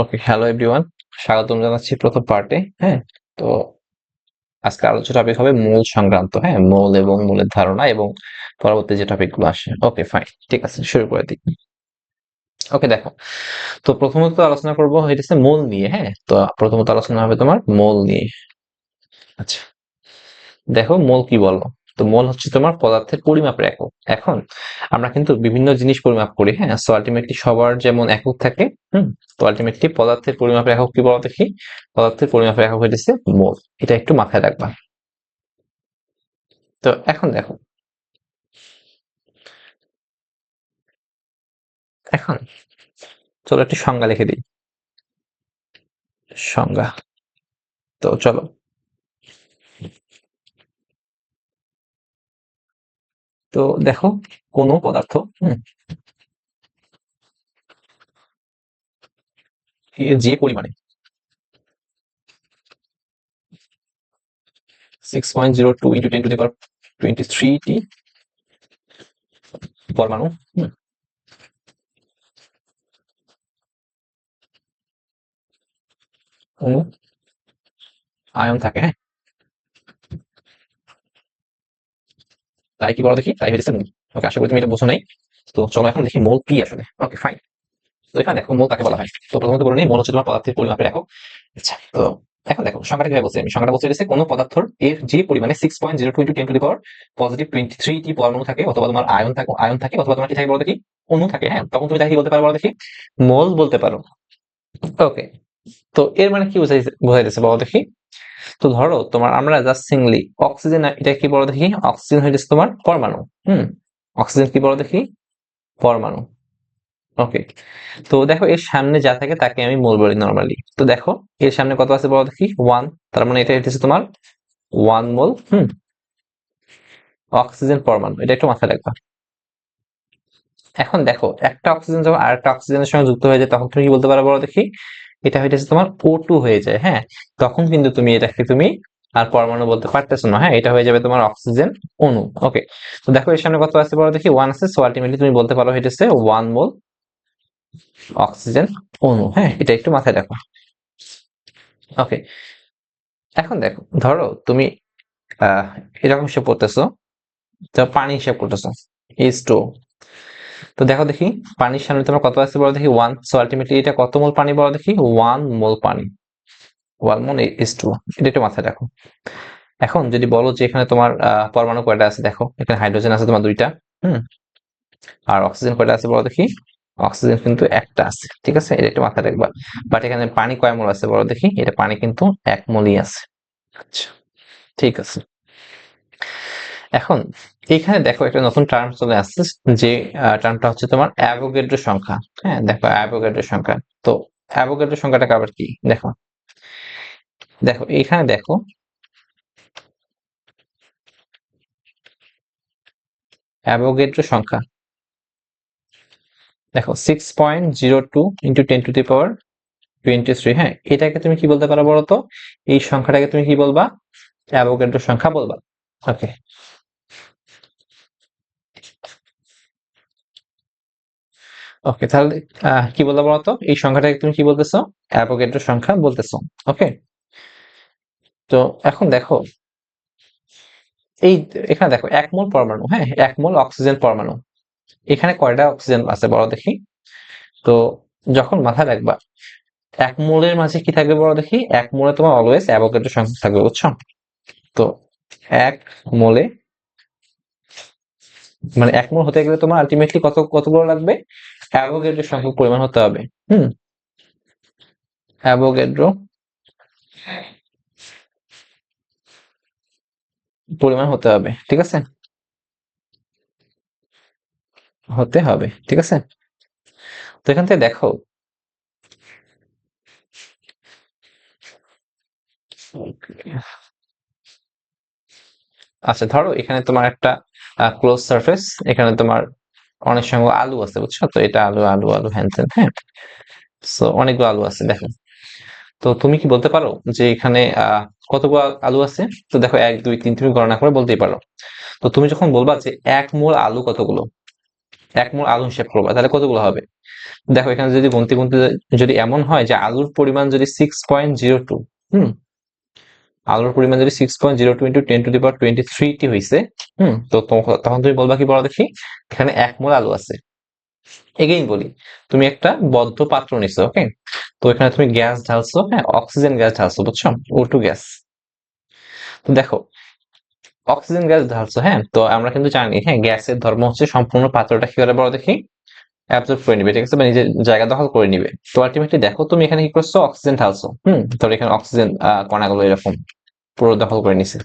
ওকে, hello everyone, স্বাগতম জানাচ্ছি প্রথম পার্টে। হ্যাঁ, তো আজকে আলোচ্য টপিক হবে মূল সংক্রান্ত। হ্যাঁ, মূল এবং মূলের ধারণা এবং পরবর্তী যে টপিকগুলো আসে। ওকে, ফাইন, ঠিক আছে, শুরু করে দিই। ওকে, দেখো, তো প্রথমত আলোচনা করবো হইতেছে মূল নিয়ে। হ্যাঁ, তো প্রথমত আলোচনা হবে তোমার মূল নিয়ে। আচ্ছা, দেখো মূল কি বলো। তো মূল হচ্ছে তোমার পদার্থের পরিমাপের একক। এখন আমরা কিন্তু বিভিন্ন জিনিস পরিমাপ করি। হ্যাঁ, সো আলটিমেটলি সবার যেমন একক থাকে। তো আলটিমেটলি পদার্থের পরিমাপের একক কি বলো দেখি। পদার্থের পরিমাপের একক হইতেছে মোল। এটা একটু মাথায় রাখবা। তো এখন দেখো, এখন চলো একটি সংজ্ঞা লিখে দিই। সংজ্ঞা, তো চলো। তো দেখো, কোন পদার্থ যে পরিমাণে 6.02 ইন্টু 10⁻23টি পরমাণু অণু, আয়ন থাকে। হ্যাঁ, তাই কি বলো দেখি, তাই হয়েছে মোল। ওকে, আশা করি তুমি এটা বোঝো নাই। তো চলো এখন দেখি মোল কি আসলে। ওকে, ফাইন। তো এখানে দেখো মোল কাকে বলা হয়। তো প্রথমত বলে নিই, মোল হচ্ছে তোমার পদার্থের পরিমাপের একক। আচ্ছা, তো এখন দেখো সংখ্যাটা কিভাবে বলছি আমি। সংখ্যাটা বলতে গেছে কোনো পদার্থের এর যে পরিমাণে 6.02 ইন্টু 10⁻+23টি পরমাণু থাকে, অথবা তোমার আয়ন থাকে, অথবা তোমার কি থাকে বলো দেখি, অণু থাকে। হ্যাঁ, তখন তুমি তাকে কি বলতে পারো বলো দেখি, মোল বলতে পারো। ওকে, তো এর মানে কি বোঝাইতেছে বলো দেখি। তো ধরো তোমার আমরা জাস্ট সিংলি অক্সিজেন, এটা কি বলো দেখি, অক্সিজেন হইতেছে তোমার পরমাণু। হুম, অক্সিজেন কি বলো দেখি, পরমাণু। ওকে, তো দেখো এর সামনে যা থাকে তাকে আমি মোল বলি নরমালি। তো দেখো এর সামনে কত আছে বলো দেখি, 1। তার মানে এটা হচ্ছে তোমার 1 মোল। অক্সিজেন পরমাণু, এটা একটু মাথায় রাখবা। এখন দেখো একটা অক্সিজেন যখন আরেকটা অক্সিজেনের সঙ্গে যুক্ত হয়ে যায়, তখন তুমি কি বলতে পারো বলো দেখি, এটা হইতেছে তোমার O2 হয়ে যায়। হ্যাঁ, তখন কিন্তু তুমি এটাকে তুমি আর পরমাণু বলতে পারতেছো না। হ্যাঁ, এটা হয়ে যাবে তোমার অক্সিজেন অণু। ওকে, তো দেখো এর সামনে কত আছে বলো দেখি, 1 আছে। সো আলটিমেটলি তুমি বলতে পারো হইতেছে 1 মোল অক্সিজেন অণু। হ্যাঁ, এটা একটু মাথায় রাখো। ওকে, এখন দেখো, ধরো তুমি আহ এরকম হিসেব করতেছো, তো পানি হিসাব করতেছো, H2O। তো দেখো দেখি, পানির সামনে তোমার কত আছে বলো দেখি, 1। সো আলটিমেটলি এটা কত মোল পানি বলো দেখি, 1 মোল পানি। 1 মোল H2O, এটা একটু মাথায় রাখো। এখন যদি বলো যে এখানে তোমার পরমাণু কয়টা আছে, দেখো এখানে হাইড্রোজেন আছে তোমার 2টা। হুম, আর অক্সিজেন কয়টা আছে বলো দেখি, অক্সিজেন কিন্তু একটা আছে। ঠিক আছে, এটা একটু মাথায় রাখবা। বাট এখানে পানি কয় মোল আছে বলো দেখি, এটা পানি কিন্তু 1 মোলই আছে। আচ্ছা, ঠিক আছে। এখন এখানে দেখো একটা নতুন টার্ম চলে আসছে, যে টার্মটা হচ্ছে তোমার অ্যাভোগাড্রো সংখ্যা। হ্যাঁ, দেখো অ্যাভোগাড্রো সংখ্যা। তো অ্যাভোগাড্রো সংখ্যাটা আবার কি, দেখো দেখো এখানে দেখো অ্যাভোগাড্রো সংখ্যা, দেখো 6.02 ইন্টু 10⁻23। হ্যাঁ, এটাকে তুমি কি বলতে পারো বলো তো, এই সংখ্যাটাকে তুমি কি বলবা, অ্যাভোগাড্রো সংখ্যা বলবা। ওকে, ওকে, তাহলে কি বলতে বলো তো, এই সংখ্যাটাকে তুমি কি বলতেছো, অ্যাভোগাড্রো সংখ্যা বলতেছো। ওকে, তো এখন দেখো এই, এখানে দেখো 1 মোল পরমাণু। হ্যাঁ, 1 মোল অক্সিজেন পরমাণু। এখানে কয়টা অক্সিজেন আছে বলো দেখি। তো যখন মাথায় রাখবা 1 মোলের মাঝে কি থাকবে বলো দেখি, 1 মোলে তোমার অলওয়েজ অ্যাভোগাড্রো সংখ্যা থাকবে, বুঝছো। তো 1 মোলে, মানে 1 মোল হতে গেলে তোমার আলটিমেটলি কতগুলো লাগবে, অ্যাভোগাড্রো সংখ্যক পরিমাণ হতে হবে। হুম, অ্যাভোগাড্রো পরিমাণ হতে হবে, ঠিক আছে, হতে হবে, ঠিক আছে। তো এখান থেকে দেখো, আচ্ছা ধরো এখানে তোমার একটা ক্লোজ সারফেস, এখানে তোমার অনেক সংখ্যক আলু আছে, বুঝছো। তো এটা আলু আলু আলু হ্যান ত্যান। হ্যাঁ, সো অনেকগুলো আলু আছে দেখো। তো তুমি কি বলতে পারো যে এখানে কতগুলো আলু আছে। তো দেখো 1 2 3 তুমি গণনা করে বলতেই পারো। তো তুমি যখন বলবা যে 1 মোল আলু কতগুলো, এক মোল আলু হিসাব করবা, তাহলে কতগুলো হবে? দেখো এখানে যদি গুনতে গুনতে যদি এমন হয় যে আলুর পরিমাণ যদি 6.02, আলুর পরিমাণ যদি 6.02 ইন্টু 10⁻23 টি হয়েছে, তো তখন তুমি বলবা কি বলো দেখি, এখানে 1 মোল আলু আছে। এগেইন বলি, তুমি একটা বদ্ধ পাত্র নিছো, ওকে, তো এখানে তুমি গ্যাস ঢালছো, হ্যাঁ, অক্সিজেন গ্যাস ঢালছো, বুঝছো, O2 গ্যাস। তো দেখো অক্সিজেন গ্যাস ঢালছো, হ্যাঁ, তো আমরা কিন্তু জানি, হ্যাঁ, গ্যাসের ধর্ম হচ্ছে সম্পূর্ণ পাত্রটা কি করে বলো দেখি, অ্যাবজর্ব করে নিবে, ঠিক আছে, বা নিজের জায়গা দখল করে নিবে। তো আলটিমেটলি দেখো তুমি এখানে কি করছো, অক্সিজেন ঢালছো, ধরো এখানে অক্সিজেন কণাগুলো এরকম পুরো দখল করে নিছে।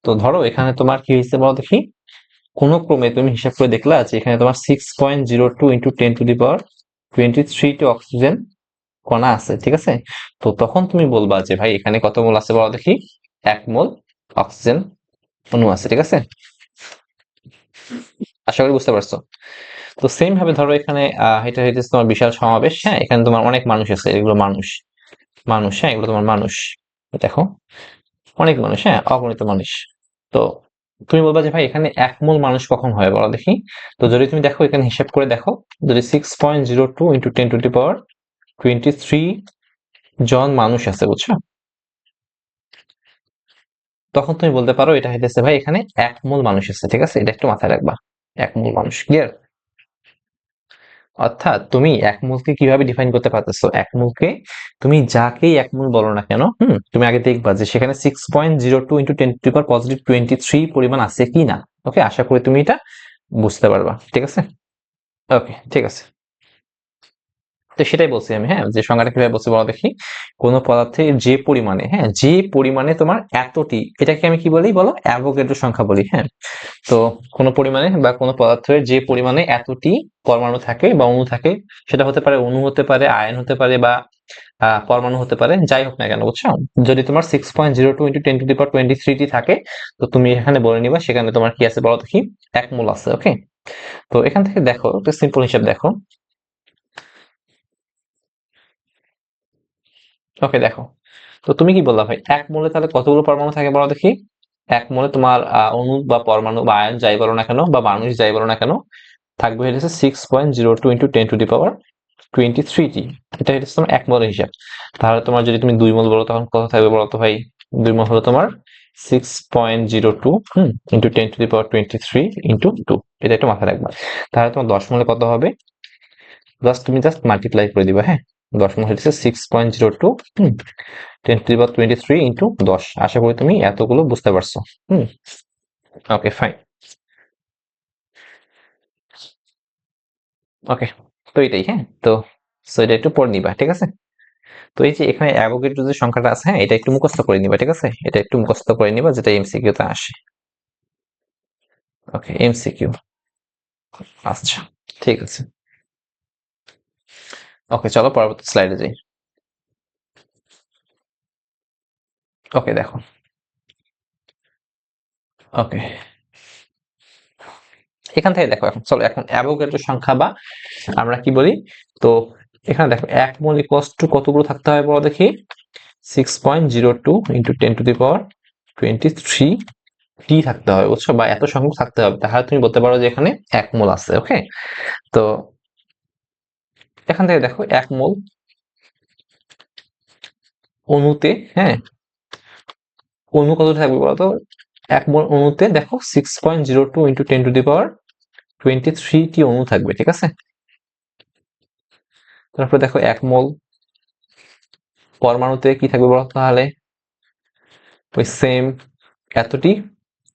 তো ধরো এখানে তোমার কি হয়েছে বলো দেখি, কোন ক্রমে তুমি হিসাব করে দেখলা যে এখানে তোমার 6.02 ইন্টু 10⁻23 টি অক্সিজেন কণা আছে, ঠিক আছে। তো তখন তুমি বলবা যে ভাই এখানে কত মোল আছে বলো দেখি, 1 মোল অক্সিজেন অণু আছে, ঠিক আছে। আশা করি বুঝতে পারছো। তো সেম ভাবে ধরো এখানে এটা হইতেছে তোমার বিশাল সমাবেশ, হ্যাঁ, এখানে তোমার অনেক মানুষ আছে, এগুলো মানুষ, হ্যাঁ, এগুলো তোমার মানুষ, দেখো অনেক মানুষ, হ্যাঁ, অগণিত মানুষ। তো তুমি বলবা যে ভাই এখানে 1 মোল মানুষ কখন হয় বলো দেখি। তো যদি তুমি দেখো এখানে হিসাব করে দেখো, যদি 6.02 ইন্টু 10⁻23 জন মানুষ আছে, বুঝছো, তখন তুমি বলতে পারো এটা হইতেছে ভাই এখানে 1 মোল মানুষ আছে, ঠিক আছে, এটা একটু মাথায় রাখবা, 1 মোল মানুষ, ক্লিয়ার। অর্থাৎ তুমি 1 মোলকে কিভাবে ডিফাইন করতে পারতেছো, 1 মোলকে তুমি যাকেই 1 মোল বলো না কেন, তুমি আগে দেখবা যে সেখানে 6.02 ইন্টু 10⁻23 পরিমাণ আছে কি না। ওকে, আশা করি তুমি এটা বুঝতে পারবা, ঠিক আছে। ওকে, ঠিক আছে। তো সেটাই বলছি আমি, হ্যাঁ, যে সংজ্ঞাটা কিভাবে বলছি বলো দেখি, কোন পদার্থের যে পরিমাণে, হ্যাঁ, যে পরিমাণে তোমার এতটি, এটাকে আমি কি বলি বলো, অ্যাভোগাড্রো সংখ্যা বলি, হ্যাঁ। তো কোন পরিমাণে বা কোন পদার্থের যে পরিমাণে এতটি পরমাণু থাকে বা অণু থাকে, সেটা হতে পারে অণু, হতে পারে আয়ন, হতে পারে বা পরমাণু হতে পারে, যাই হোক না কেন, বুঝছো, যদি তোমার 6.02 ইন্টু 10⁻23 টি থাকে, তো তুমি এখানে বলে নিবা সেখানে তোমার কি আছে বলো দেখি, 1 মোল আছে, ওকে। তো এখান থেকে দেখো একটা সিম্পল হিসাব দেখো, ওকে, দেখো, তো তুমি কি বললা ভাই 1 মোলে তাহলে কতগুলো পরমাণু থাকে বলো দেখি। 1 মোলে তোমার অণু বা পরমাণু বা আয়ন যাই বলো না কেন বা মানুষ যাই বলো না কেন, থাকবে হচ্ছে 6.02 ইন্টু 10⁻23 টি, এটা হচ্ছে তোমার 1 মোলের হিসাব। তাহলে তোমার যদি তুমি 2 মোল বলো তখন কত থাকবে বলো তো ভাই, 2 মোল হলো তোমার 6.02 ইন্টু 10⁻23 ইন্টু 2, এটা একটু মাথায় রাখবা। তাহলে তোমার 10 মোলে কত হবে, তুমি জাস্ট মাল্টিপ্লাই করে দিবা, হ্যাঁ, 10 মোল হচ্ছে 6.02 10⁻23 ইন্টু 10। আশা করি তুমি এতগুলো বুঝতে পারছো। ওকে, ফাইন। ওকে, তো এটাই, হ্যাঁ, তো এটা একটু পড়ে নিবা, ঠিক আছে। তো এই যে এখানে অ্যাভোগাড্রো যে সংখ্যাটা আছে, হ্যাঁ, এটা একটু মুখস্থ করে নিবা, ঠিক আছে, এটা একটু মুখস্থ করে নিবা, যেটা এমসিকিউ তে আসে। ওকে, এমসিকিউ, আচ্ছা, ঠিক আছে। ওকে, চলো পরবর্তী স্লাইডে যাই। ওকে, দেখো, ওকে, এখান থেকে দেখো, এখন চলো এখন অ্যাভোগাড্রো সংখ্যা বা আমরা কি বলি, তো এখানে দেখো 1 মোল ইকুয়ালস টু কতগুলো থাকতে হয় বলো দেখি, 6.02 ইন্টু 10⁻23 টি থাকতে হবে, বুঝছো, বা এত সংখ্যক থাকতে হবে, তাহলে তুমি বলতে পারো যে এখানে 1 মোল আছে, ওকে। তো এখান থেকে দেখো 1 মোল অণুতে, হ্যাঁ, অণু কত থাকবে বলতো, 1 মোল অণুতে দেখো 6.02 ইন্টু 10⁻23 টি অণু থাকবে, ঠিক আছে। তারপর দেখো 1 মোল পরমাণুতে কি থাকবে বলতো, তাহলে ওই সেম এতটি।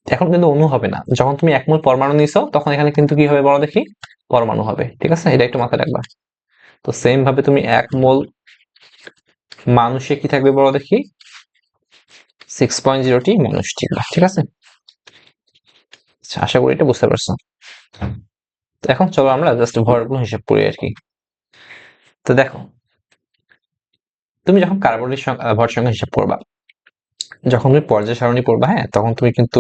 এখন কিন্তু অণু হবে না, যখন তুমি 1 মোল পরমাণু নিছো তখন এখানে কিন্তু কি হবে বলো দেখি, পরমাণু হবে, ঠিক আছে, এটা একটু মাথায় রাখবা। তো সেম ভাবে তুমি 1 মোল মানুষে কি থাকবে বলো দেখি, 6.0 টি মানুষ, ঠিক আছে। আচ্ছা, আশা করি এটা বুঝতে পারছো। তো এখন চলো আমরা জাস্ট ভরগুলো হিসাব করি আর কি। তো দেখো, তুমি যখন কার্বনের ভর সংখ্যা হিসাব করবা, যখন তুমি পর্যায় সারণী পড়বা, হ্যাঁ, তখন তুমি কিন্তু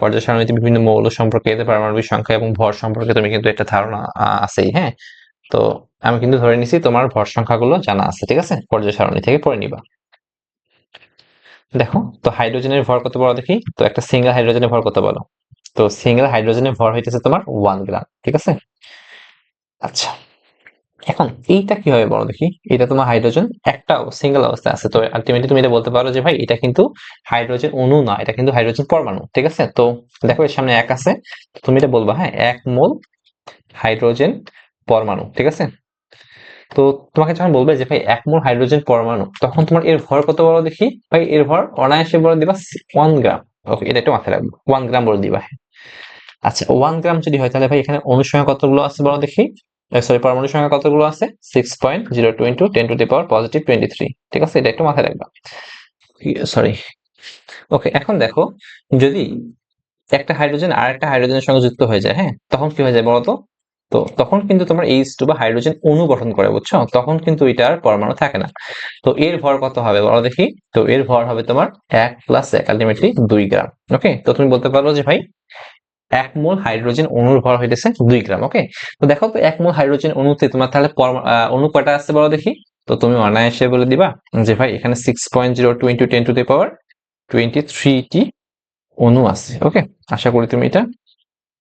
পর্যায় সারণীতে বিভিন্ন মৌল সম্পর্কে, এদের পারমাণবিক সংখ্যা এবং ভর সম্পর্কে তুমি কিন্তু একটা ধারণা আছেই, হ্যাঁ। তো আমি কিন্তু ধরে নিছি তোমার ভর সংখ্যাগুলো জানা আছে, ঠিক আছে, পর্যায় সারণী থেকে পড়ে নিবা। দেখো, তো হাইড্রোজেনের ভর কত বলো দেখি, তো একটা সিঙ্গেল হাইড্রোজেনের ভর কত বলো, তো সিঙ্গেল হাইড্রোজেনের ভর হইতেছে তোমার 1 গ্রাম, ঠিক আছে। আচ্ছা, এখন এইটা কি হবে বলো দেখি। এটা তোমার হাইড্রোজেন একটা সিঙ্গেল অবস্থায় আছে, তো আলটিমেটলি তুমি এটা বলতে পারো যে ভাই এটা কিন্তু হাইড্রোজেন অণু না, এটা কিন্তু হাইড্রোজেন পরমাণু। ঠিক আছে, তো দেখো এর সামনে এক আছে, তুমি এটা বলবা হ্যাঁ 1 মোল হাইড্রোজেন পরমাণু। ঠিক আছে, তো তোমাকে যখন বলবে যে ভাই 1 মোল হাইড্রোজেন পরমাণু, তখন তোমার এর ভর কত বলো দেখি। ভাই এর ভর অনায়াসে বলে দিবা 1 গ্রাম। ওকে, এটা একটু মাথায় রাখবো, 1 গ্রাম বলে দিবা। আচ্ছা, 1 গ্রাম যদি হয় তাহলে ভাই এখানে অণুর সংখ্যা কতগুলো আছে বলো দেখি। সরি, পরমাণুর সংখ্যা কতগুলো আছে? 6.02 × 10⁻⁻23। ঠিক আছে, এটা একটু মাথায় রাখবা। সরি। ওকে, এখন দেখো যদি একটা হাইড্রোজেন আর একটা হাইড্রোজেনের সঙ্গে যুক্ত হয়ে যায়, হ্যাঁ, তখন কি হয়ে যায় বলতো? তো তখন কিন্তু তোমার H2 বা হাইড্রোজেন অণু গঠন করে, বুঝছো? তখন কিন্তু এটা আর পরমাণু থাকে না। তো এর ভর কত হবে বলো দেখি। তো এর ভর হবে তোমার 1 + 1, আলটিমেটলি 2 গ্রাম। ওকে, তো তুমি বলতে পারো যে ভাই 1 মোল হাইড্রোজেন অণুর ভর হইতেছে 2 গ্রাম। ওকে, তো দেখো তো 1 মোল হাইড্রোজেন অণুতে তোমার তাহলে অণু কয়টা আছে বলো দেখি। তো তুমি অনায়াসে বলে দিবা যে ভাই এখানে 6.02 × 10⁻23 টি অণু আছে। ওকে, আশা করি তুমি এটা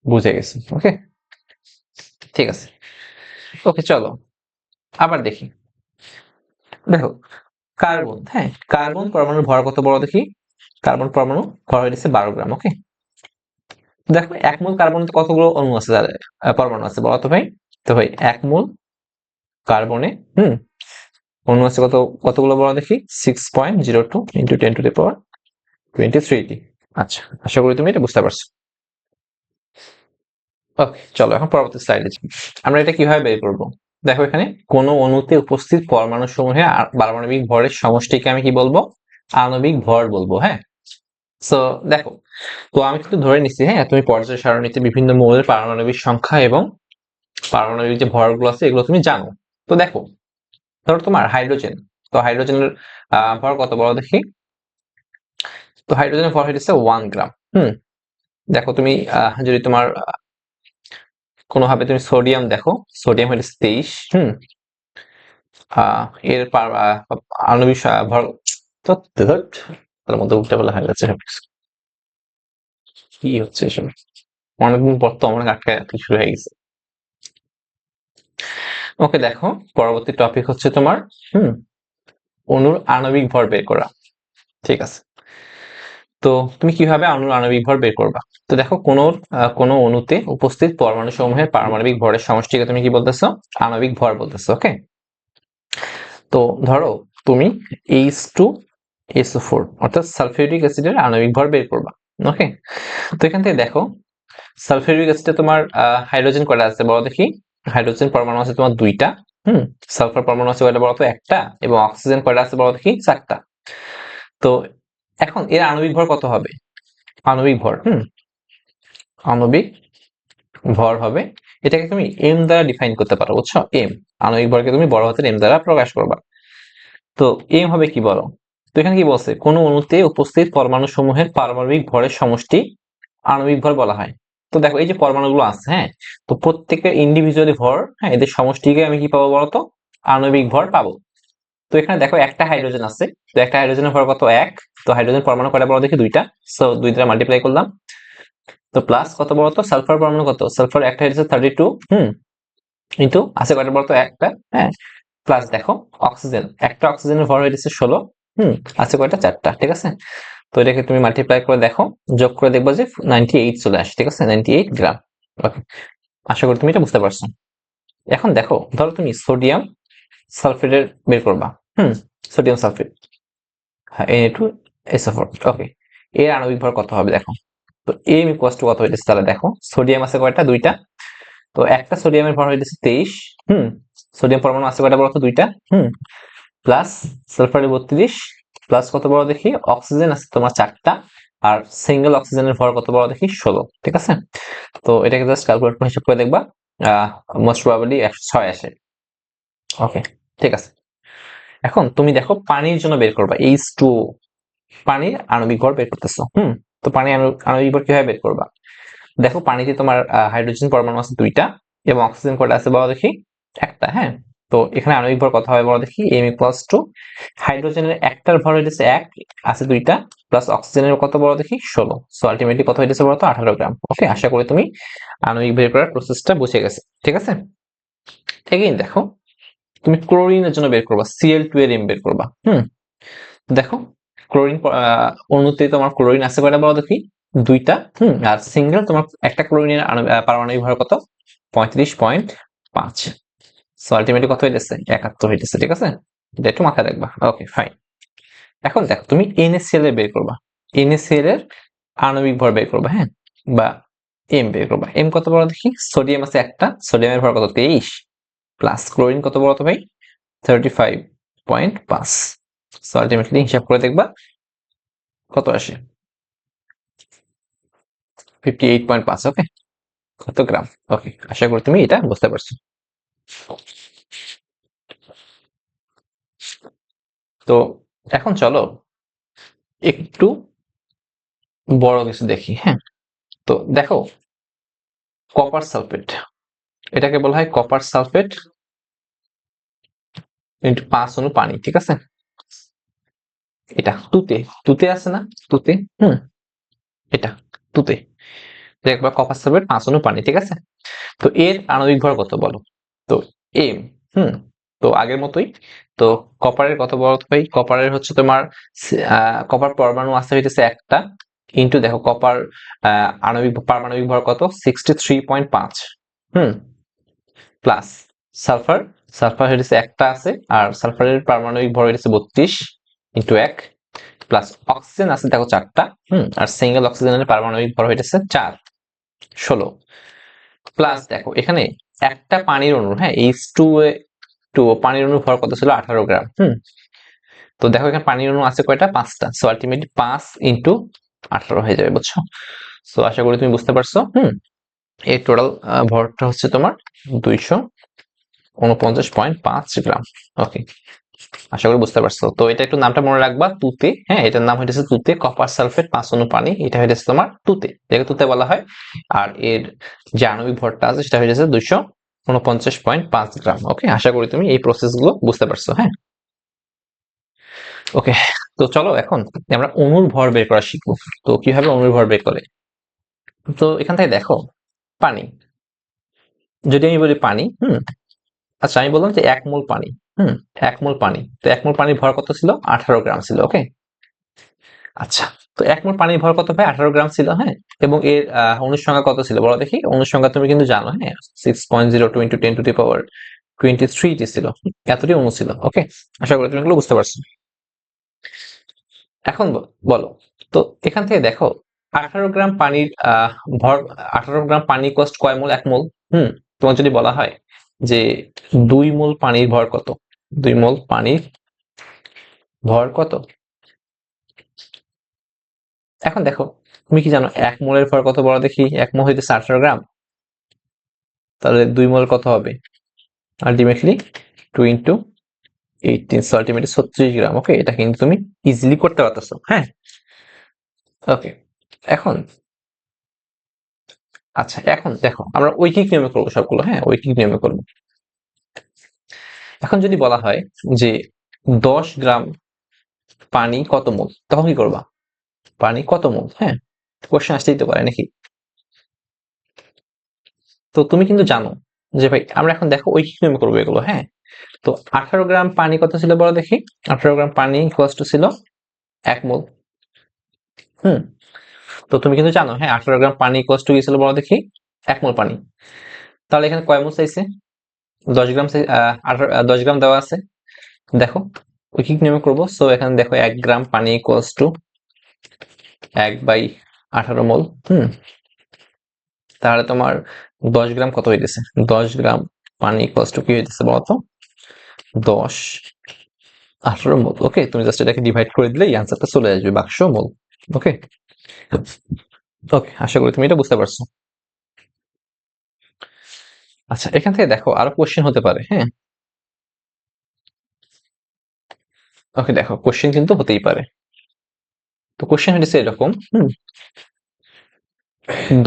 বুঝে গেছো। ওকে, ঠিক আছে। ওকে, চলো আবার দেখি। দেখো কার্বন, হ্যাঁ, কার্বন পরমাণুর ভর কত বলো দেখি। কার্বন পরমাণু ভর হইতেছে 12 গ্রাম। ওকে, দেখো 1 মোল কার্বনে কতগুলো অণু আছে, পরমাণু আছে বলো তো ভাই। তো ভাই 1 মোল কার্বনে অণু আছে কতগুলো বলো দেখি। 6.02 × 10⁻23 টি। আচ্ছা, আশা করি তুমি এটা বুঝতে পারছো। ওকে, চলো এখন পরবর্তী স্লাইডে যাই। আমরা এটা কিভাবে বের করব? দেখো এখানে কোন অণুতে উপস্থিত পরমাণু সমূহে পারমাণবিক ভরের সমষ্টিকে আমি কি বলবো? আণবিক ভর বলবো। হ্যাঁ, সো দেখো, তো আমি কিন্তু ধরে নিচ্ছি, হ্যাঁ, তুমি পর্যায় সারণীতে বিভিন্ন মৌলের পারমাণবিক সংখ্যা এবং পারমাণবিক যে ভরগুলো আছে এগুলো তুমি জানো। তো দেখো, ধরো তোমার হাইড্রোজেন, তো হাইড্রোজেনের ভর কত বলো দেখি। তো হাইড্রোজেনের ভর হচ্ছে 1 গ্রাম। দেখো তুমি যদি তোমার কোনোভাবে তুমি সোডিয়াম দেখো, সোডিয়াম হচ্ছে 23। এর আণবিক ভর তার মধ্যে উল্টে বেলা হয়ে যাচ্ছে। কি হচ্ছে এসব? অনেকদিন পর তো অনেক আটকে শুরু হয়ে গেছে। ওকে, দেখো পরবর্তী টপিক হচ্ছে তোমার অণুর আণবিক ভর বের করা। ঠিক আছে, তো তুমি কিভাবে অণুর আণবিক ভর বের করবা? তো দেখো কোন অণুতে উপস্থিত পরমাণু সমূহের পারমাণবিক ভরের সমষ্টিকে তুমি কি বলতেছো? আণবিক ভর বলতেছো। ওকে, তো ধরো তুমি H2SO4 অর্থাৎ সালফিউরিক অ্যাসিডের আণবিক ভর বের করবা। ওকে, তো এখান থেকে দেখো সালফিউরিক অ্যাসিডে তোমার হাইড্রোজেন কয়টা আছে বলো দেখি। হাইড্রোজেন পরমাণু আছে তোমার 2টা। সালফার পরমাণু আছে কয়টা বলো তো? 1টা। এবং অক্সিজেন কয়টা আছে বলো দেখি? 4টা। তো এখন এর আণবিক ভর কত হবে? আণবিক ভর আণবিক ভর হবে, এটাকে তুমি এম দ্বারা ডিফাইন করতে পারো, বুঝছো? এম, আণবিক ভরকে তুমি বড় হাতের এম দ্বারা প্রকাশ করবা। তো এম হবে কি বলো? তো এখানে কি বলছে? কোন অণুতে উপস্থিত পরমাণু সমূহের পারমাণবিক ভরের সমষ্টি আণবিক ভর বলা হয়। তো দেখো এই যে পরমাণুগুলো আছে, হ্যাঁ, তো প্রত্যেকের ইন্ডিভিজুয়ালি ভর, হ্যাঁ, এদের সমষ্টিকে আমি কি পাবো বলতো? আণবিক ভর পাবো। তো এখানে দেখো একটা হাইড্রোজেন আছে, তো একটা হাইড্রোজেনের ভর কত? 1। তো হাইড্রোজেন পরমাণু কয়টা বলো দেখি? 2টা। সো 2 দ্বারা মাল্টিপ্লাই করলাম। তো প্লাস কত বলতো? সালফার পরমাণু কত? সালফার একটা হচ্ছে 32। কিন্তু আছে কয়টা বলতো? একটা। হ্যাঁ, প্লাস দেখো অক্সিজেন, একটা অক্সিজেনের ভর হচ্ছে 16। আছে কয়টা? 4টা। ঠিক আছে, তো এটাকে তুমি মাল্টিপ্লাই করে দেখো, যোগ করে দেখবো যে 98 চলে আসে। ঠিক আছে, 98 গ্রাম। ওকে, আশা করি তুমি এটা বুঝতে পারছো। এখন দেখো, ধরো তুমি সোডিয়াম সালফেটের বের করবা। সোডিয়াম সালফেট, হ্যাঁ, Na2SO4। ওকে, এর আণবিক ভর কত হবে দেখো। তো এম ইকুয়ালস টু কত হইতেছে তাহলে দেখো। সোডিয়াম আছে কয়টা? 2টা। তো একটা সোডিয়ামের ভর হইতেছে 23। সোডিয়াম পরমাণু আছে কয়টা বলো তো? 2টা। প্লাস সালফারের 32, প্লাস কত বড় দেখি? অক্সিজেন আছে তোমার 4টা। আর সিঙ্গেল অক্সিজেনের ভর কত বড় দেখি? 16। ঠিক আছে, তো এটাকে জাস্ট ক্যালকুলেট করে হিসাব করে দেখবা, মোস্ট প্রবাবলি 106 আসে। ওকে, ঠিক আছে। এখন তুমি দেখো পানির জন্য বের করবা H2O, পানির আণবিক ভর বের করতেছো। তো পানির আণবিক ভর কিভাবে বের করবা? দেখো পানিতে তোমার হাইড্রোজেন পরমাণু আছে 2টা এবং অক্সিজেন কয়টা আছে বলো দেখি? 1টা। হ্যাঁ, তো এখানে আণবিক ভর কত হবে বলো দেখি। এম ইকুয়ালস টু হাইড্রোজেনের একটার ভর হইতেছে 1, আছে 2টা, প্লাস অক্সিজেনের কত বলো দেখি? 16। সো আলটিমেটলি কত হইতেছে বলো তো? 18 গ্রাম। ওকে, আশা করি তুমি আণবিক বের করার প্রসেসটা বুঝে গেছে। ঠিক আছে, এগেইন দেখো, তুমি ক্লোরিনের জন্য বের করবা, Cl2 এর এম বের করবা। দেখো ক্লোরিন অণুতে তোমার ক্লোরিন আছে কয়টা বলো দেখি? 2টা। আর সিঙ্গেল তোমার একটা ক্লোরিনের পারমাণবিক ভর কত? 35.5। সো আলটিমেটলি কত হইতেছে? 71 হইতেছে। ঠিক আছে, এটা একটু মাথায় রাখবা। Okay fine. এখন দেখো তুমি NaCl এর বের করবা, NaCl এর আণবিক ভর বের করবা, হ্যাঁ, বা এম বের করবা। এম কত বলো দেখি? সোডিয়াম আছে একটা, সোডিয়ামের ভর কত? 23 প্লাস ক্লোরিন কত বলো তো ভাই? 35.5। সো আলটিমেটলি হিসাব করে দেখবা কত আসে? 58.5। ওকে, কত গ্রাম? ওকে, আশা করি তুমি এটা বুঝতে পারছো। তো এখন চলো একটু বড় কিছু দেখি। হ্যাঁ, তো দেখো কপার সালফেট, এটাকে বলা হয় কপার সালফেট ইন্টু 5 অণু পানি। ঠিক আছে, এটা তুতে, তুতে আছে না? তুতে, এটা তুতে দেখবা কপার সালফেট 5 অণু পানি। ঠিক আছে, তো এর আণবিক ভর কত বলো? তো এম। তো আগের মতোই। তো কপারের কত বলো তো ভাই? কপারের হচ্ছে তোমার কপার পরমাণু আছে হইতেছে একটা, ইন্টু দেখো কপার পারমাণবিক ভর কত? 63.5। প্লাস সালফার, সালফার হইতেছে একটা আছে, আর সালফারের পারমাণবিক ভর হইতেছে 32 ইন্টু 1, প্লাস অক্সিজেন আছে দেখো 4টা। আর সিঙ্গেল অক্সিজেনের পারমাণবিক ভর হইতেছে 4, 16। প্লাস দেখো এখানে একটা পানির অণু, হ্যাঁ, H2 পানির অণু ভর কত ছিল? 18 গ্রাম। তো দেখো এখানে পানির অণু আছে কয়টা? 5টা। সো আলটিমেটলি 5 ইন্টু 18 হয়ে যাবে, বুঝছো? সো আশা করি তুমি বুঝতে পারছো। এর টোটাল ভরটা হচ্ছে তোমার 249.5 গ্রাম। ওকে, আশা করি বুঝতে পারছো। তো এটা একটু নামটা মনে রাখবা, তুতে। হ্যাঁ, এটার নাম হইতেছে তুতে, কপার সালফেট 5 অণু পানি। এটা হইতেছে তোমার তুতে, এটাকে তুতে বলা হয়। আর এর যে আণবিক ভরটা আছে সেটা হইতেছে 249.5 গ্রাম। ওকে, আশা করি তুমি এই প্রসেস গুলো বুঝতে পারছো। হ্যাঁ, ওকে। তো চলো এখন আমরা অণুর ভর বের করা শিখবো। তো কিভাবে অণুর ভর বের করে? তো এখান থেকে দেখো পানি, যদি আমি বলি পানি, আচ্ছা আমি বললাম যে 1 মোল পানি। 1 মোল পানি, তো 1 মোল পানির ভর কত ছিল? 18 গ্রাম ছিল। ওকে, আচ্ছা, তো 1 মোল পানির ভর কত ভাই? 18 গ্রাম ছিল। হ্যাঁ, এবং এর অণুর সংখ্যা কত ছিল বলো দেখি? অণুর সংখ্যা তুমি কিন্তু জানো, হ্যাঁ, 6.02 × 10⁻23 ছিল। এতটি অণু ছিল। ওকে, আশা করি তুমি এগুলো বুঝতে পারছো। এখন বলো তো, এখান থেকে দেখো 18 গ্রাম পানির ভর, 18 গ্রাম পানি কস্ট কয় মোল? 1 মোল। তোমার যদি বলা হয় যে 2 মোল পানির ভর কত? 2 মোল পানির ভর কত? এখন দেখো তুমি কি জানো 1 মোলের ভর কত বলো দেখি? 1 মোল হইতেছে 18 গ্রাম, তাহলে 2 মোল কত হবে? আলটিমেটলি 2 × 18, সো আলটিমেটলি 36 গ্রাম। ওকে, এটা কিন্তু তুমি ইজিলি করতে পারতেছো। হ্যাঁ, ওকে। এখন আচ্ছা, এখন দেখো আমরা ঐকিক নিয়মে করবো সবগুলো। হ্যাঁ, ঐকিক নিয়মে করবো। এখন যদি বলা হয় যে 10 গ্রাম পানি কত মোল, তখন কি করবা? পানি কত মোল? হ্যাঁ, কোশ্চেন আসতেই তো পারে নাকি? তো তুমি কিন্তু জানো যে ভাই আমরা এখন দেখো ঐকিক নিয়মে করবো এগুলো। হ্যাঁ, তো 18 গ্রাম পানি কত ছিল বলো দেখি? 18 গ্রাম পানি ইকুয়ালস টু ছিল 1 মোল। তো তুমি কিন্তু জানো, হ্যাঁ, 18 গ্রাম পানি ইকুয়ালস টু কি ছিল বলো দেখি? 1 মোল পানি। তাহলে এখানে কয় মোল চাইছে? 10 গ্রাম 10 গ্রাম দেওয়া আছে। দেখো ঐকিক নিয়মে করবো। সো এখানে দেখো 1 গ্রাম পানি ইকুয়ালস টু 1/18 মোল। তাহলে তোমার 10 গ্রাম কত হইতেছে? 10 গ্রাম পানি ইকুয়ালস টু কি হইতেছে বলতো? 10/18 মোল। ওকে, তুমি জাস্ট এটাকে ডিভাইড করে দিলেই অ্যান্সারটা চলে আসবে, বাক্স মোল। ওকে, ওকে, আশা করি তুমি এটা বুঝতে পারছো। আচ্ছা, এখান থেকে দেখো আরো কোশ্চেন হতে পারে। হ্যাঁ, ওকে, দেখো কোশ্চেন কিন্তু হতেই পারে। তো কোশ্চেন হচ্ছে এরকম,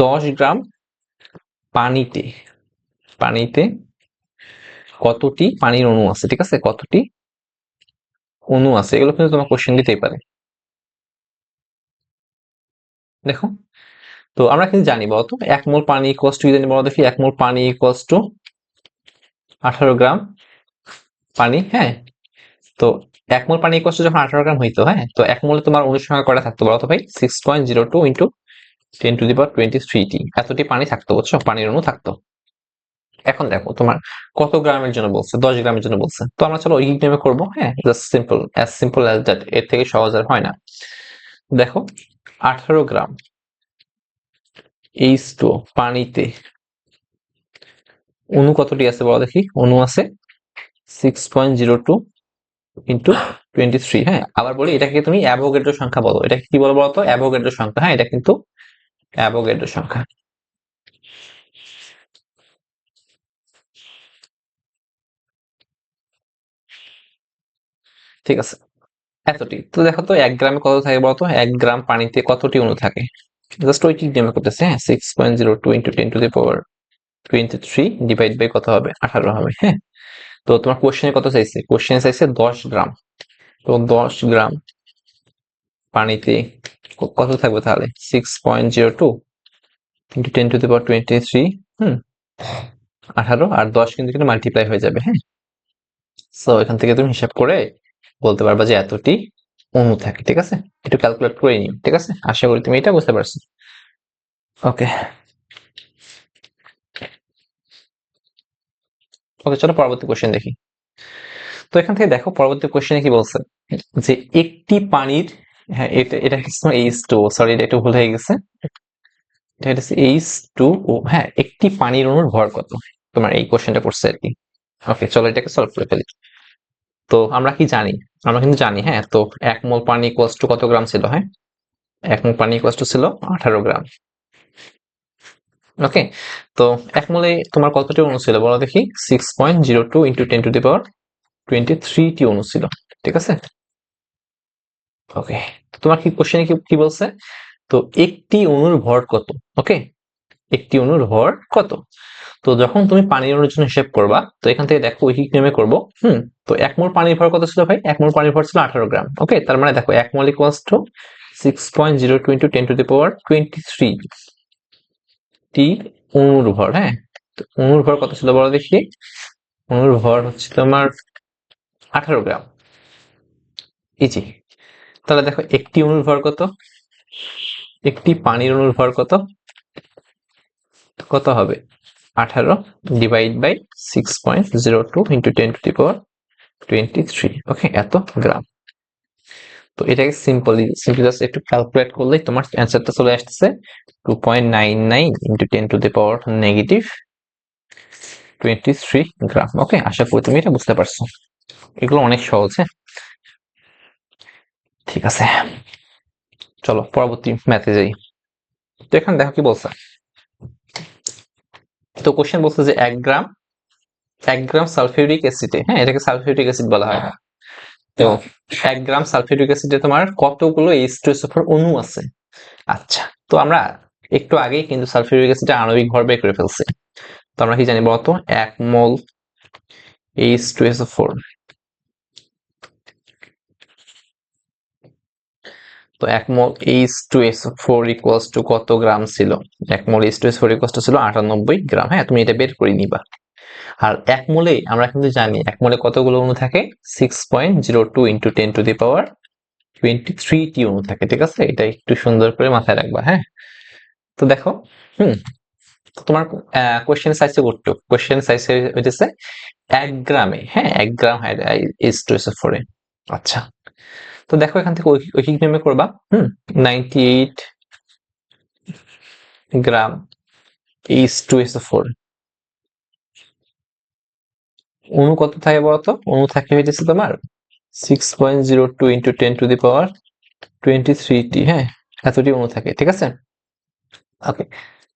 10 গ্রাম পানিতে, পানিতে কতটি পানির অণু আছে? ঠিক আছে, কতটি অণু আছে, এগুলো কিন্তু তোমার কোশ্চেন দিতেই পারে। দেখো, তো আমরা কিন্তু জানি বলতো 1 মোল পানি ইকুয়ালস টু, জানি বলো দেখি? 1 মোল পানি ইকুয়ালস টু 18 গ্রাম পানি, হ্যাঁ। তো 1 মোল পানি ইকুয়াল টু যখন 18 গ্রাম হইতো, হ্যাঁ, তো 1 মোলে তোমার অণুর সংখ্যা কয়টা থাকতো বলো তো ভাই? 6.02 ইন্টু 10⁻23t এতটি পানি থাকতো, বুঝছো? পানির অণু থাকতো। এখন দেখো তোমার কত গ্রামের জন্য বলছে, 10 গ্রামের জন্য বলছে। তো আমরা চলো ঐকিক নিয়মে করবো, হ্যাঁ, জাস্ট সিম্পল অ্যাজ দ্যাট, এর থেকে সহজ আর হয় না। দেখো 18 গ্রাম H2O পানিতে অণু কতটি আছে বলো দেখি? অণু আছে 6.02 ইন্টু 23, হ্যাঁ। আবার বলি, এটাকে তুমি অ্যাভোগাড্রো সংখ্যা বলো। এটাকে কি বলো বলতো? অ্যাভোগাড্রো সংখ্যা, হ্যাঁ, এটা কিন্তু অ্যাভোগাড্রো সংখ্যা। ঠিক আছে, এতটি। তো দেখো তো 1 গ্রামে কত থাকে বলতো? 1 গ্রাম পানিতে কতটি অণু থাকে? জাস্ট ঐকিক নিয়মে করতেছে, হ্যাঁ। 6.02 ইন্টু 10⁻23 ডিভাইড বাই কত হবে? 18 হবে, হ্যাঁ। তো তোমার কোশ্চেনে কত চাইছে? কোশ্চেনে চাইছে 10 গ্রাম। তো 10 গ্রাম পানিতে কত থাকবে তাহলে? 6.02 ইন্টু 10⁻23, 18 আর 10 কিন্তু মাল্টিপ্লাই হয়ে যাবে, হ্যাঁ। সো এখান থেকে তুমি হিসাব করে বলতে পারবা যে এতটি অণু থাকে, ঠিক আছে? একটু ক্যালকুলেট করে নিও, ঠিক আছে? আশা করি তুমি এটা বুঝতে পারছো। ওকে ওকে, চলো পরবর্তী কোশ্চেন দেখি। তো এখান থেকে দেখো পরবর্তী কোশ্চেনে কি বলছে, যে একটি পানির, হ্যাঁ, এটা এটা হচ্ছে H2O, সরি, এটা একটু ভুল হয়ে গেছে। এটা হচ্ছে H2O, হ্যাঁ। একটি পানির অণুর ভর কত? তোমার এই কোশ্চেনটা করছে আর কি। ওকে, চলো এটাকে সলভ করে ফেলি। তো আমরা কি জানি? আমরা কিন্তু জানি, হ্যাঁ। তো 1 মোল পানি ইকুয়ালস টু কত গ্রাম ছিল? হ্যাঁ, 1 মোল পানি ইকুয়ালস টু ছিল 18 গ্রাম। ওকে, তো 1 মোলে তোমার কতটি অণু ছিল বলো দেখি? 6.02 ইন্টু 10⁻23 অণু ছিল, ঠিক আছে? ওকে, তোমার কি কোশ্চেনে কি বলছে? তো একটি অণুর ভর কত? ওকে, একটি অণুর ভর কত? তো যখন তুমি পানির অণুর জন্য হিসেব করবা, তো এখান থেকে দেখো ঐকিক নিয়মে করবো। তো 1 মোল পানির ভর কত ছিল ভাই? 1 মোল পানির ভর ছিল 18 গ্রাম। ওকে, তার মানে দেখো 1 মোল ইকুয়ালস টু 6.02 ইন্টু 10⁻23 টি অণুর ভর, হ্যাঁ। তো অণুর ভর কত ছিল বলো দেখি? অণুর ভর হচ্ছে তোমার 18 গ্রাম। ইজি। তাহলে দেখো একটি অণুর ভর কত? একটি পানির অণুর ভর কত? কত হবে? 18 ডিভাইড বাই 6.02 ইন্টু 10⁻23। ওকে, এত গ্রাম। তো এটাকে সিম্পলি জাস্ট একটু ক্যালকুলেট করলেই তোমার অ্যান্সারটা চলে আসতেছে 2.99 ইন্টু 10⁻23 গ্রাম। ওকে, আশা করি তুমি এটা বুঝতে পারছো। এগুলো অনেক সহজ, হ্যাঁ। ঠিক আছে, চলো পরবর্তী ম্যাথে যাই। তো এখানে দেখো কি বলছে। তো কোশ্চেন বলছে যে 1 গ্রাম সালফিউরিক অ্যাসিডে, হ্যাঁ, এটাকে সালফিউরিক অ্যাসিড বলা হয়। তো 1 গ্রাম সালফিউরিক অ্যাসিডে তোমার কতগুলো H2SO4 অণু আছে? আচ্ছা, তো আমরা একটু আগেই কিন্তু সালফিউরিক অ্যাসিডের আণবিক ভর বের করে ফেলছি। তো আমরা কি জানি বলতো? 1 মোল H2SO4, তো 1 মোল H2SO4 ইকুয়ালস টু কত গ্রাম ছিল? 1 মোল H2SO4 ইকুয়ালস টু ছিল 98 গ্রাম, হ্যাঁ। তুমি এটা বের করে নিবা। আর 1 মোলে আমরা কিন্তু জানি 1 মোলে কতগুলো অণু থাকে? 6.02 ইন্টু 10⁻23 টি অণু থাকে, ঠিক আছে? এটা একটু সুন্দর করে মাথায় রাখবা, হ্যাঁ। তো দেখো, হুম তোমার কোশ্চেন সাইজে করতো, কোশ্চেন সাইজে হইতেছে 1 গ্রামে, হ্যাঁ, 1 গ্রাম H2SO4 এ। আচ্ছা, তো দেখো এখান থেকে ঐকিক নিয়মে করবা। 98 গ্রাম H2SO4 অণু কত থাকে বলতো? অণু থাকে হইতেছে তোমার 6.02 ইন্টু 10⁻23 টি, হ্যাঁ, এতটি অণু থাকে, ঠিক আছে? ওকে,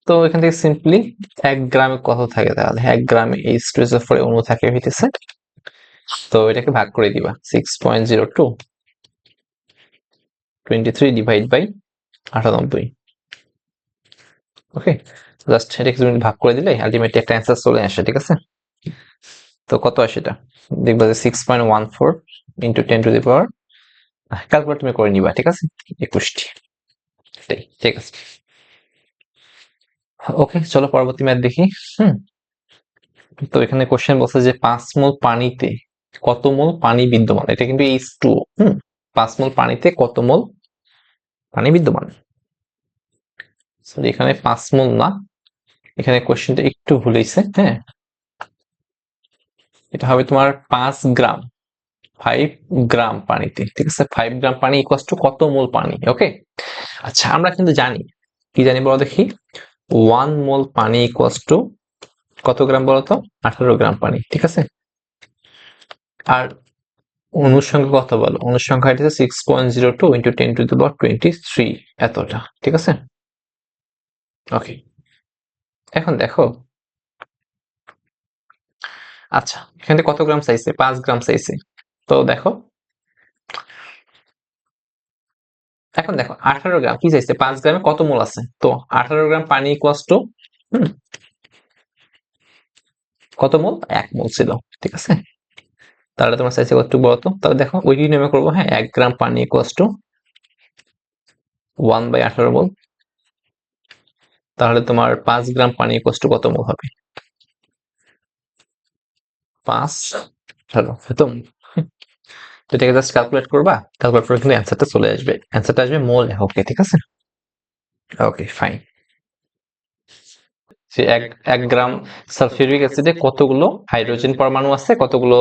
তো এখান থেকে সিম্পলি 1 গ্রামে কত থাকে তাহলে? 1 গ্রামে H2SO4 অণু থাকে হইতেছে, তো এটাকে ভাগ করে দিবা 6.02 23 ডিভাইড বাই 98। ওকে, জাস্ট এটাকে তুমি ভাগ করে দিলে আলটিমেটলি একটা অ্যান্সার চলে আসে, ঠিক আছে? তো কত আসে এটা? দেখবা যে 6.14 ইন্টু 10⁻, ক্যালকুলেট তুমি করে নিবা, ঠিক আছে? 21টি, ঠিক আছে। ওকে, চলো পরবর্তী ম্যাথ দেখি। হুম তো এখানে কোশ্চেন বলছে যে 5 মোল পানিতে কত মোল পানি বিদ্যমান, এটা কিন্তু H2O। 5 মোল পানিতে কত মোল পানি বিদ্যমান। সরি, এখানে 5 মোল না, এখানে কোশ্চেনটা একটু ভুল হয়েছে। হ্যাঁ, এটা হবে তোমার 5 গ্রাম, 5 গ্রাম পানিতে, ঠিক আছে। 5 গ্রাম পানি ইকুয়ালস টু কত মোল পানি। ওকে, আচ্ছা আমরা কিন্তু জানি, কি জানি বলো দেখি, 1 মোল পানি ইকুয়ালস টু কত গ্রাম বলতো, 18 গ্রাম পানি, ঠিক আছে। আর অনুসংখ্যা কত বলো, অনুসংখ্যা এটা 6.02 ইন্টু 10 টু দি পাওয়ার 23 এতটা, ঠিক আছে। ওকে, এখন দেখো, আচ্ছা এখানে কত গ্রাম চাইছে, 5 গ্রাম চাইছে। তো দেখো, এখন দেখো 18 গ্রাম কি চাইছে, 5 গ্রামে কত মোল আছে, তো 18 গ্রাম পানি ইকুয়ালস টু কত মোল, 1 মোল ছিল, ঠিক আছে। তাহলে তোমার চাইছে কত বলতো, তাহলে দেখো ওই নিয়মে করবো। হ্যাঁ, 1 গ্রাম পানি ইকুয়ালস টু 1/18 মোল, তাহলে তোমার 5 গ্রাম পানি ইকুয়ালস টু কত মোল হবে, 5/18। তো এটাকে জাস্ট ক্যালকুলেট করবা, ক্যালকুলেট করে কিন্তু অ্যান্সারটা চলে আসবে, অ্যান্সারটা আসবে মোল এককে, ঠিক আছে। Okay fine. যে এক গ্রাম সালফিউরিক অ্যাসিডে কতগুলো হাইড্রোজেন পরমাণু আছে, কতগুলো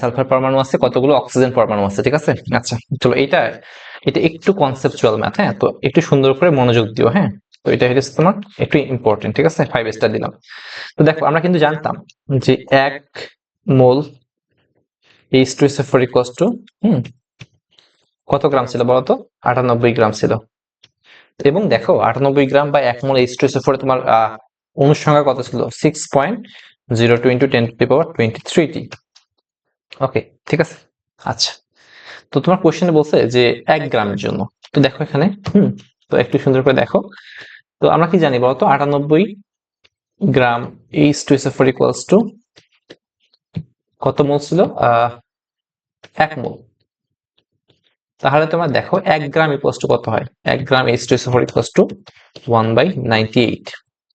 সালফার পরমাণু আছে, কতগুলো অক্সিজেন পরমাণু আছে, ঠিক আছে। আচ্ছা চলো, এটা একটু কনসেপচুয়াল ম্যাথ। হ্যাঁ, তো একটু সুন্দর করে মনোযোগ দিও। হ্যাঁ, তো এটা হচ্ছে তোমার একটু ইম্পর্টেন্ট, ঠিক আছে। 5 স্টার দিলাম। তো দেখো আমরা কিন্তু জানতাম যে 1 মোল H2SO4 ইকুয়ালস টু কত গ্রাম ছিল বলতো, 98 গ্রাম ছিল। এবং দেখো 98 গ্রাম বা 1 মোল H2SO4 তোমার অনুসংখ্যা কত ছিল, 6.02 ইন্টু 10 টু দি পাওয়ার 23 ওকে, ঠিক আছে। আচ্ছা, তো তোমার কোশ্চেনে বলছে যে 1 গ্রামের জন্য। তো দেখো এখানে তো একটু সুন্দর করে দেখো। তো আমরা কি জানি বলতো, 98 গ্রাম H2SO4 ইকুয়ালস টু কত মোল ছিল, 1 মোল। তাহলে তোমার দেখো 1 গ্রাম ইকুয়ালস টু কত হয়, 1 গ্রাম H2SO4 equals to 1/98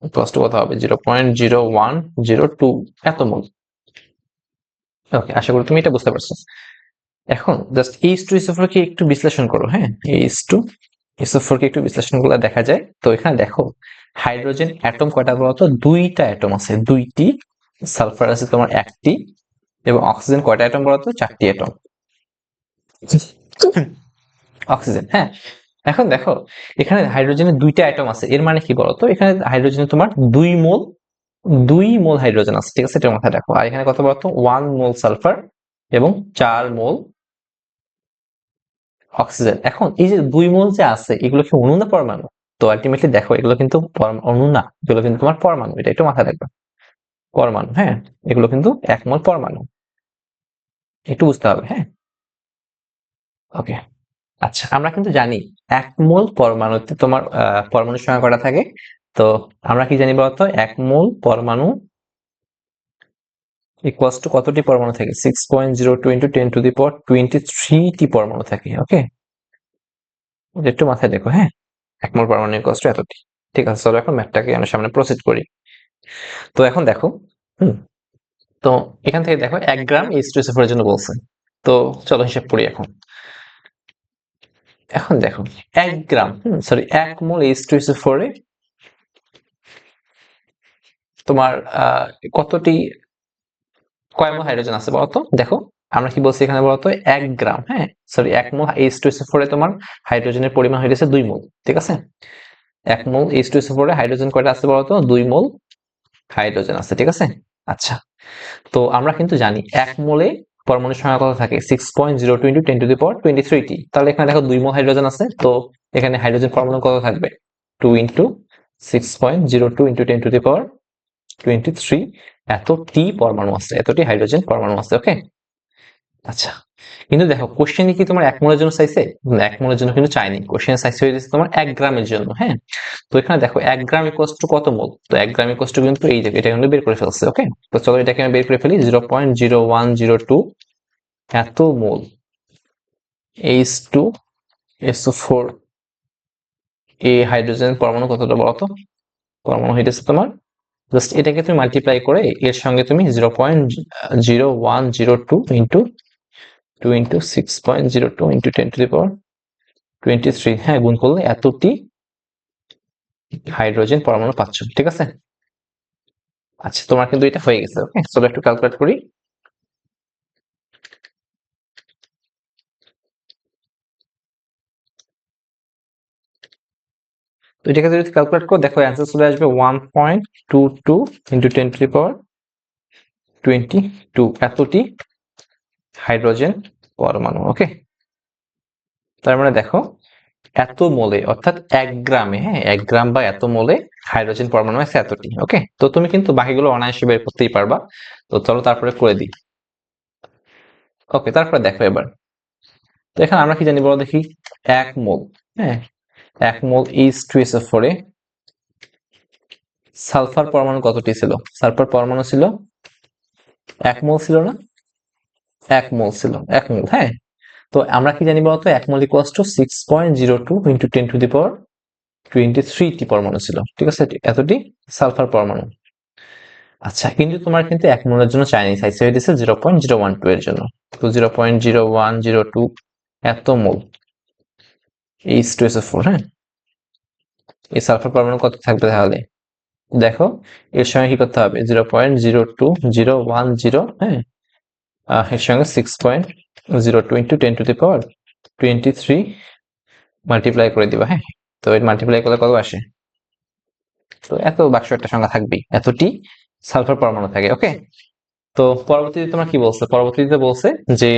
equals to কত হবে, 0.0102 এত মোল। ওকে, আশা করি তুমি এটা বুঝতে পারছো। এখন জাস্ট H2SO4 কে একটু বিশ্লেষণ করো। হ্যাঁ, H2SO4 কে একটু বিশ্লেষণ করলে দেখা যায়, তো এখানে দেখো হাইড্রোজেন অ্যাটম কয়টা বলতো, 2টা অ্যাটম আছে, 2টি। সালফার আছে তোমার 1টি, এবং অক্সিজেন কয়টা অ্যাটম বলতো, 4টি অ্যাটম। অক্সিজেন, হ্যাঁ। এখন দেখো এখানে হাইড্রোজেনের 2টা অ্যাটম আছে, এর মানে কি বলতো, এখানে হাইড্রোজেন তোমার 2 মোল হাইড্রোজেন আছে, ঠিক আছে, এটা মাথায় রাখো। আর এখানে কত বলতো, 1 মোল সালফার এবং 4 মোল অক্সিজেন। এখন এই যে 2 মোল যে আছে, এগুলো কি অণু না পরমাণু? তো আলটিমেটলি দেখো এগুলো কিন্তু অণু না, এগুলো কিন্তু তোমার পরমাণু, এটা একটু মাথায় রাখবে। পরমাণু, হ্যাঁ, এগুলো কিন্তু 1 মোল পরমাণু, একটু বুঝতে হবে। হ্যাঁ, ওকে। আচ্ছা, আমরা কিন্তু জানি 1 মোল পরমাণুতে তোমার পরমাণুর সংখ্যা কয়টা থাকে। তো আমরা কি জানি বলতো, 1 মোল পরমাণু ইকুয়ালস টু কতটি পরমাণু থাকে, 6.02 ইন্টু 10 টু দি পাওয়ার 23 পরমাণু থাকে। ওকে, একটু মাথায় দেখো। হ্যাঁ, 1 মোল পরমাণু ইকুয়ালস টু এতটি, ঠিক আছে। চলো এখন ম্যাথটাকে আমরা সামনে প্রসিড করি। তো এখন দেখো, তো এখান থেকে দেখো 1 গ্রাম H2SO4 এর জন্য বলছে। তো চলো হিসাব করি এখন। এখন দেখো 1 গ্রাম, সরি 1 মোল H2SO4 এ তোমার কতটি, কয় মোল হাইড্রোজেন আছে বলতো। দেখো আমরা কি বলছি এখানে বলতো, 1 গ্রাম, হ্যাঁ সরি 1 মোল H2SO4 এ তোমার হাইড্রোজেনের পরিমাণ হইতেছে 2 মোল, ঠিক আছে। 1 মোল H2SO4 এ হাইড্রোজেন কয়টা আছে বলতো, 2 মোল হাইড্রোজেন আছে, ঠিক আছে। আচ্ছা, তো আমরা কিন্তু জানি 1 মোলে পরমাণুর সংখ্যা কত থাকে, 6.02 ইন্টু 10 টু দি পাওয়ার 23 তাহলে এখানে দেখো 2 মোল হাইড্রোজেন আছে, তো এখানে হাইড্রোজেন পরমাণু কত থাকবে, 2 ইন্টু 6.02 ইন্টু 10 টু দি পাওয়ার 23 এতটি পরমাণু আছে, এতটি হাইড্রোজেন পরমাণু আছে। ওকে, আচ্ছা। কিন্তু দেখো কোশ্চেনে কি তোমার 1 মোলের জন্য চাইছে, 1 মোলের জন্য কিন্তু চাইনি, কোশ্চেনে চাইছে হয়েছে তোমার 1 গ্রামের জন্য। হ্যাঁ, তো এখানে দেখো 1 গ্রাম ইকুয়ালস টু কত মোল, তো 1 গ্রাম ইকুয়ালস টু কিন্তু এই যে এটা কিন্তু বের করে ফেলছে। ওকে, তো চলো এটাকে আমি বের করে ফেলি, 0.0102 এত মোল H2SO4 এই হাইড্রোজেন পরমাণু কতটা বলতো, পরমাণু হইতেছে তোমার জাস্ট এটাকে তুমি মাল্টিপ্লাই করে এর সঙ্গে তুমি 0.0102 ইন্টু 2 ইন্টু 6.02 ইন্টু 10⁻23, হ্যাঁ, গুণ করলে এতটি হাইড্রোজেন পরমাণু পাচ্ছ। ঠিক আছে, আচ্ছা, তোমার কিন্তু এটা হয়ে গেছে। ওকে, চলো একটু ক্যালকুলেট করি। তো এটাকে যদি ক্যালকুলেট করো, দেখো অ্যান্সার চলে আসবে 1.22 ইন্টু 10⁻22 এতটি হাইড্রোজেন পরমাণু। ওকে, তার মানে দেখো এত মোলে অর্থাৎ 1 গ্রামে, হ্যাঁ, 1 গ্রাম বা এত মোলে হাইড্রোজেন পরমাণু আছে এতটি। ওকে, তো তুমি কিন্তু বাকিগুলো অনায়াসে বের করতেই পারবা। তো চলো তারপরে করে দিই। ওকে, তারপরে দেখো এবার, তো এখানে আমরা কি জানি বলো দেখি, 1 মোল, হ্যাঁ, 1 মোল H2SO4 এ সালফার পরমাণু কতটি ছিল? সালফার পরমাণু ছিল 1 মোল, ছিল না? 1 মোল ছিল, 1 মোল, হ্যাঁ। তো আমরা কি জানি বলতো, 1 মোল ইকুয়ালস টু 6.02 ইন্টু 10⁻23 টি পরমাণু ছিল। ঠিক আছে, এতটি সালফার পরমাণু। আচ্ছা, কিন্তু তোমার কিন্তু 1 মোলের জন্য চাইনি, চাইছে হইতেছে 0.012 এর জন্য। তো 0.0102 এত মোল H2SO4, হ্যাঁ, এই সালফার পরমাণু কত থাকবে তাহলে? দেখো এর সঙ্গে কি করতে হবে, 0.02010, হ্যাঁ, এর সঙ্গে 6.02 ইন্টু 10⁻23 মাল্টিপ্লাই করে দিবা, হ্যাঁ। তো এর মাল্টিপ্লাই করলে কত আসে? তো এত বাক্স একটা সংখ্যা থাকবেই, এতটি সালফার পরমাণু থাকে। ওকে, তো পরবর্তীতে তোমার কি বলছে? পরবর্তীতে বলছে যে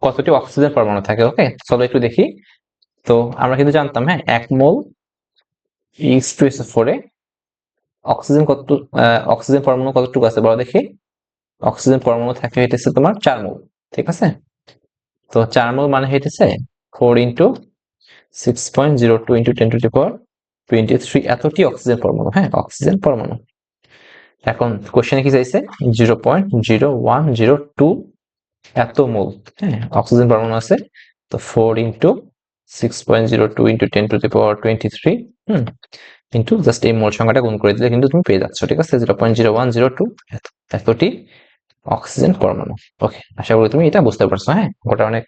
কতটি অক্সিজেন পরমাণু থাকে। ওকে, চলো একটু দেখি। তো আমরা কিন্তু জানতাম, হ্যাঁ, 1 মোল H2SO4 এ অক্সিজেন অক্সিজেন পরমাণু কতটুকু আছে বলো দেখি। অক্সিজেন পরমাণু থাকে হইতেছে তোমার 4 মোল। ঠিক আছে, তো 4 মোল মানে হইতেছে 4 ইন্টু 6.02 ইন্টু 10⁻23 এতটি অক্সিজেন পরমাণু, হ্যাঁ, অক্সিজেন পরমাণু। এখন কোশ্চেনে কি চাইছে, 0.0102 এত মোল, হ্যাঁ, অক্সিজেন পরমাণু আছে। তো 4 ইন্টু 6.02 ইন্টু 10⁻23 ইন্টু জাস্ট এই মোল সংখ্যাটা গুণ করে দিলে কিন্তু তুমি পেয়ে যাচ্ছ। ঠিক আছে, 0.0102 এতটি অক্সিজেন পরমাণু। ওকে, আশা করি তুমি এটা বুঝতে পারছো। হ্যাঁ, ওটা অনেক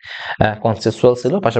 কনসেপচুয়াল ছিল, পাশাপাশি